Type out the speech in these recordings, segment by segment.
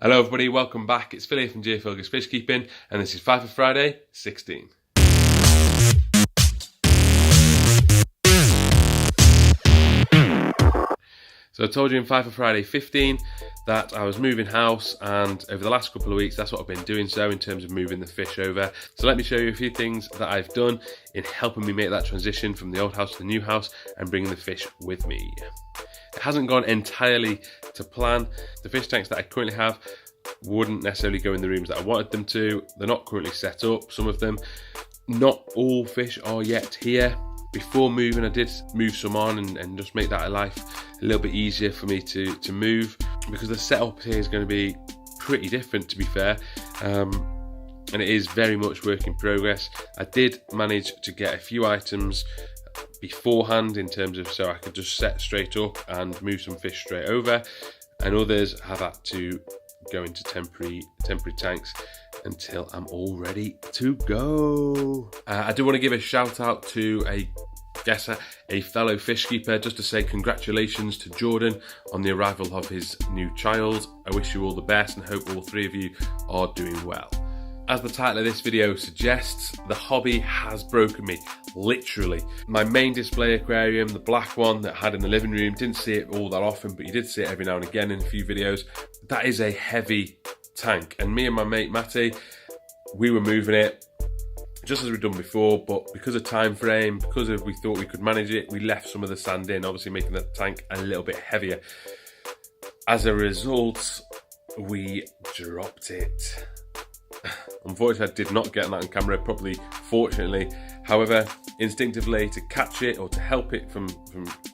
Hello everybody, welcome back. It's Phil here from GeoPhilgus Fishkeeping, and this is Five4Friday 16. So I told you in Five4Friday 15 that I was moving house, and over the last couple of weeks that's what I've been doing so in terms of moving the fish over. So let me show you a few things that I've done in helping me make that transition from the old house to the new house and bringing the fish with me. It hasn't gone entirely to plan. The fish tanks that I currently have wouldn't necessarily go in the rooms that I wanted them to. They're not currently set up, some of them. Not all fish are yet here. Before moving, I did move some on and just make that life a little bit easier for me to move, because the setup here is going to be pretty different, to be fair. And it is very much work in progress. I did manage to get a few items beforehand in terms of so I could just set straight up and move some fish straight over, and others have had to go into temporary tanks until I'm all ready to go. I do want to give a shout out to a fellow fish keeper, just to say congratulations to Jordan on the arrival of his new child. I wish you all the best and hope all three of you are doing well. As the title of this video suggests, the hobby has broken me, literally. My main display aquarium, the black one that I had in the living room, didn't see it all that often, but you did see it every now and again in a few videos. That is a heavy tank, and me and my mate Matty, we were moving it just as we'd done before, but because of time frame, because we thought we could manage it, we left some of the sand in, obviously making the tank a little bit heavier. As a result, we dropped it. Unfortunately, I did not get that on camera, probably fortunately. However, instinctively, to catch it or to help it from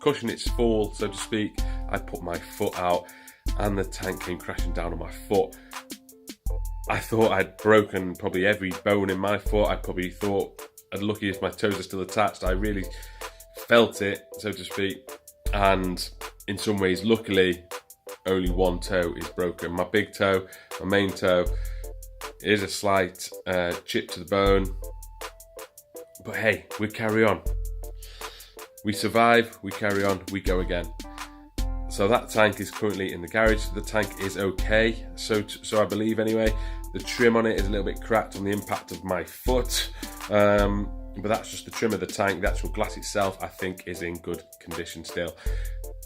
cushioning its fall, so to speak, I put my foot out and the tank came crashing down on my foot. I thought I'd broken probably every bone in my foot. I probably thought I'd lucky if my toes are still attached. I really felt it, so to speak. And in some ways, luckily, only one toe is broken. My big toe, my main toe, is a slight chip to the bone, but hey, we carry on. We survive, we carry on, we go again. So that tank is currently in the garage. The tank is okay, so I believe anyway. The trim on it is a little bit cracked on the impact of my foot, but that's just the trim of the tank. The actual glass itself, I think, is in good condition still.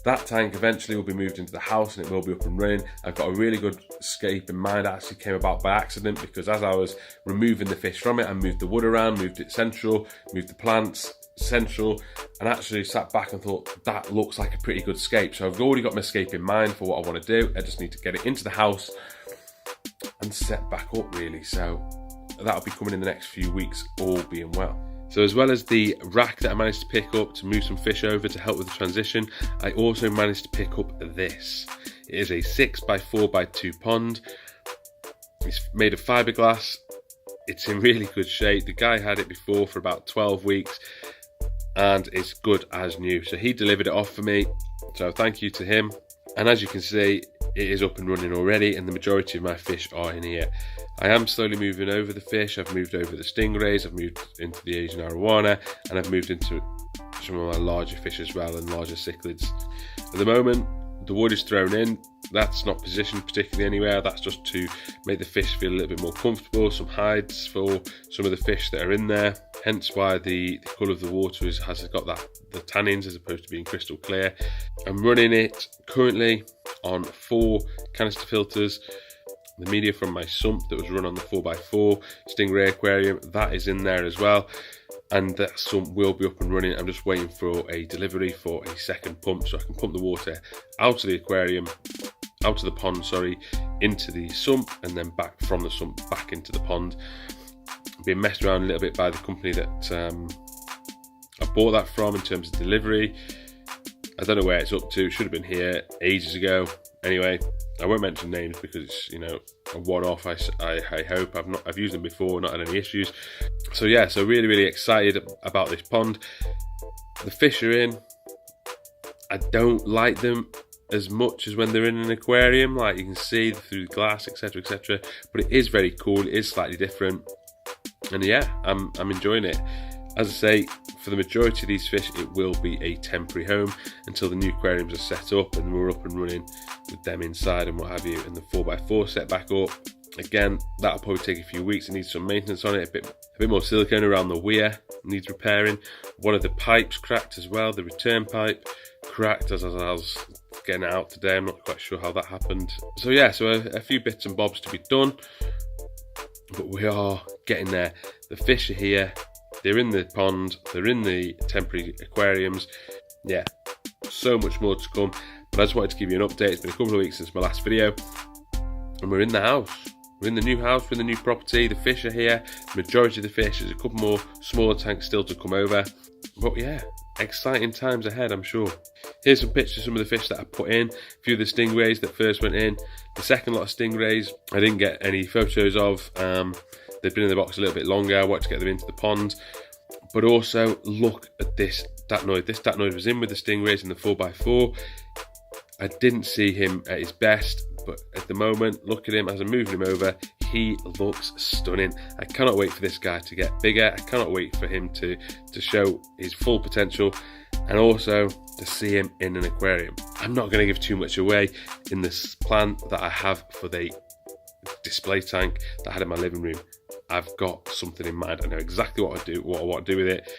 That tank eventually will be moved into the house and it will be up and running. I've got a really good escape in mind. It actually came about by accident, because as I was removing the fish from it, I moved the wood around, moved it central, moved the plants central, and actually sat back and thought, that looks like a pretty good escape. So I've already got my escape in mind for what I want to do. I just need to get it into the house and set back up, really. So that'll be coming in the next few weeks, all being well. So as well as the rack that I managed to pick up to move some fish over to help with the transition, I also managed to pick up this. It is a 6x4x2 pond. It's made of fiberglass. It's in really good shape. The guy had it before for about 12 weeks and it's good as new. So he delivered it off for me. So thank you to him. And as you can see, it is up and running already, and the majority of my fish are in here. I am slowly moving over the fish. I've moved over the stingrays, I've moved into the Asian arowana, and I've moved into some of my larger fish as well, and larger cichlids. At the moment, the wood is thrown in. That's not positioned particularly anywhere. That's just to make the fish feel a little bit more comfortable. Some hides for some of the fish that are in there. Hence why the colour of the water has got the tannins as opposed to being crystal clear. I'm running it currently on 4 canister filters. The media from my sump that was run on the 4x4 stingray aquarium, that is in there as well, and that sump will be up and running. I'm just waiting for a delivery for a second pump so I can pump the water out of the aquarium, out of the pond, sorry, into the sump, and then back from the sump back into the pond. Been messed around a little bit by the company that I bought that from in terms of delivery. I don't know where it's up to. It should have been here ages ago. Anyway, I won't mention names because it's, you know, a one-off. I hope I've used them before, not had any issues. So yeah, so really excited about this pond. The fish are in. I don't like them as much as when they're in an aquarium, like you can see through the glass, etc, but it is very cool. It is slightly different, and yeah, I'm enjoying it. As I say, for the majority of these fish, it will be a temporary home until the new aquariums are set up and we're up and running with them inside and what have you, and the 4x4 set back up. Again, that'll probably take a few weeks. It needs some maintenance on it, a bit more silicone around the weir needs repairing. One of the pipes cracked as well, the return pipe cracked as I was getting it out today. I'm not quite sure how that happened. So yeah, so a few bits and bobs to be done, but we are getting there. The fish are here, they're in the pond, they're in the temporary aquariums. Yeah, so much more to come, but I just wanted to give you an update. It's been a couple of weeks since my last video, and we're in the house. We're in the new house, we're in the new property, the fish are here, the majority of the fish, there's a couple more smaller tanks still to come over. But yeah, exciting times ahead, I'm sure. Here's some pictures of some of the fish that I put in. A few of the stingrays that first went in. The second lot of stingrays, I didn't get any photos of. They've been in the box a little bit longer. I wanted to get them into the pond. But also, look at this datnoid. This datnoid was in with the stingrays in the 4x4. I didn't see him at his best, but at the moment, look at him as I'm moving him over. He looks stunning. I cannot wait for this guy to get bigger. I cannot wait for him to show his full potential, and also to see him in an aquarium. I'm not going to give too much away in this plan that I have for the display tank that I had in my living room. I've got something in mind. I know exactly what I want to do with it,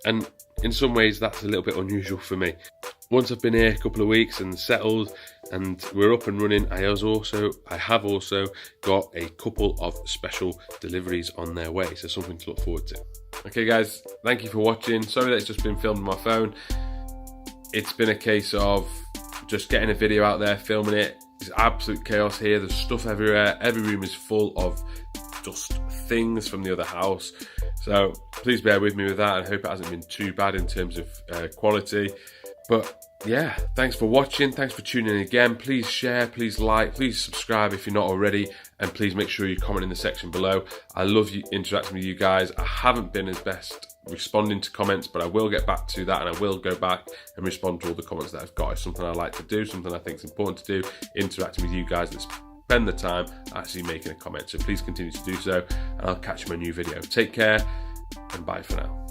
and in some ways that's a little bit unusual for me. Once I've been here a couple of weeks and settled and we're up and running, I have also got a couple of special deliveries on their way, so something to look forward to. Okay guys, thank you for watching. Sorry that it's just been filmed on my phone. It's been a case of just getting a video out there, filming it. It's absolute chaos here, there's stuff everywhere. Every room is full of just things from the other house. So please bear with me with that. I hope it hasn't been too bad in terms of quality. But yeah, thanks for watching, thanks for tuning in again. Please share, please like, please subscribe if you're not already, and please make sure you comment in the section below. I love interacting with you guys. I haven't been as best responding to comments, but I will get back to that, and I will go back and respond to all the comments that I've got. It's something I like to do, something I think is important to do, interacting with you guys that spend the time actually making a comment. So please continue to do so, and I'll catch you in a new video. Take care, and bye for now.